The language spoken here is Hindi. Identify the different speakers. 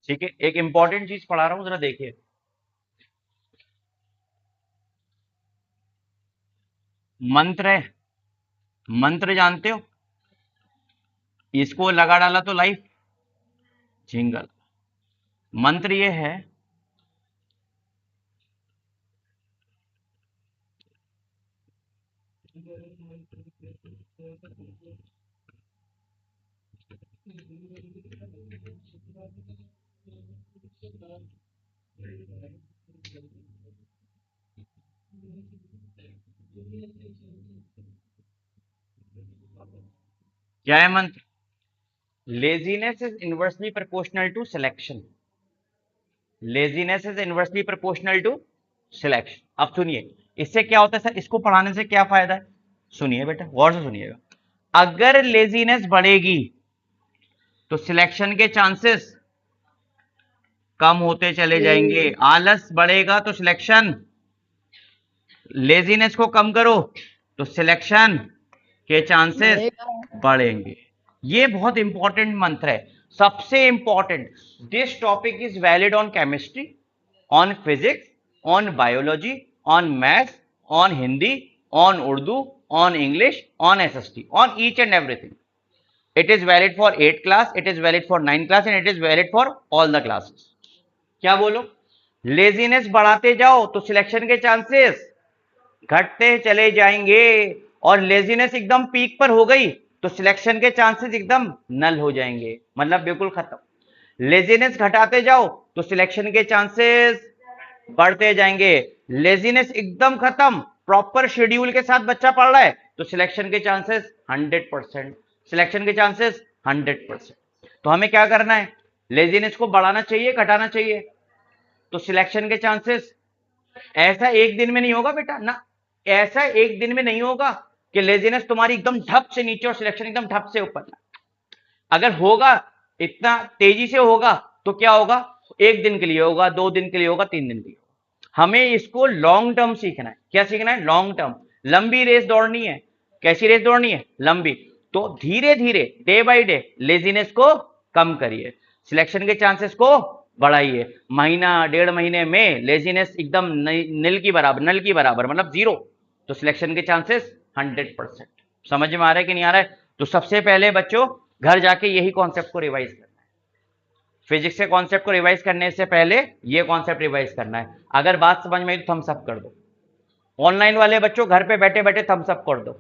Speaker 1: ठीक है, एक इंपॉर्टेंट चीज पढ़ा रहा हूं, जरा देखिए। मंत्र है, मंत्र जानते हो? इसको लगा डाला तो लाइफ झिंगल। मंत्र ये है, क्या है मंत्र? Laziness is inversely proportional to selection. Laziness is inversely proportional to selection. अब सुनिए, इससे क्या होता है सर, इसको पढ़ाने से क्या फायदा है? सुनिए बेटा, गौर से सुनिएगा। अगर लेजीनेस बढ़ेगी तो सिलेक्शन के चांसेस कम होते चले जाएंगे। आलस बढ़ेगा तो सिलेक्शन, लेजीनेस को कम करो तो सिलेक्शन के चांसेस बढ़ेंगे। ये बहुत इंपॉर्टेंट मंत्र है, सबसे important. This topic is valid on chemistry, on physics, on biology, on maths, on Hindi, on Urdu, on English, on SST, on each and everything. It is valid for 8 class, it is valid for 9 class and it is valid for all the classes. क्या बोलो? लेजीनेस बढ़ाते जाओ तो सिलेक्शन के चांसेस घटते चले जाएंगे, और लेजीनेस एकदम पीक पर हो गई तो सिलेक्शन के चांसेस एकदम नल हो जाएंगे, मतलब बिल्कुल खत्म। लेजीनेस घटाते जाओ तो सिलेक्शन के चांसेस बढ़ते जाएंगे। लेजीनेस एकदम खत्म, प्रॉपर शेड्यूल के साथ बच्चा पढ़ रहा है तो सिलेक्शन के चांसेस 100%, सिलेक्शन के चांसेस 100%। तो हमें क्या करना है? लेजीनेस को बढ़ाना चाहिए, घटाना चाहिए? तो सिलेक्शन के चांसेस, ऐसा एक दिन में नहीं होगा बेटा ना, ऐसा एक दिन में नहीं होगा कि लेजीनेस तुम्हारी एकदम ढप से नीचे और सिलेक्शन एकदम ढप से ऊपर ना। अगर होगा, इतना तेजी से होगा, तो क्या होगा? एक दिन के लिए होगा, 2 दिन के लिए होगा, 3 दिन के लिए होगा। हमें इसको लॉन्ग टर्म सीखना है। क्या सीखना है? Long term. लंबी रेस दौड़नी है। कैसी रेस दौड़नी है? लंबी। तो धीरे धीरे, डे बाय डे, लेजीनेस को कम करिए, सिलेक्शन के चांसेस को बढ़ाइए। महीना 1.5 महीने में लेजीनेस एकदम नील की बराबर, नल की बराबर, मतलब जीरो, तो सिलेक्शन के चांसेस 100%। समझ में आ रहा है कि नहीं आ रहा है? तो सबसे पहले बच्चों, घर जाके यही कॉन्सेप्ट को रिवाइज करना है। फिजिक्स के कॉन्सेप्ट को रिवाइज करने से पहले ये कॉन्सेप्ट रिवाइज करना है। अगर बात समझ में आई तो थम्स अप कर दो। ऑनलाइन वाले बच्चों घर पे बैठे बैठे थम्स अप कर दो।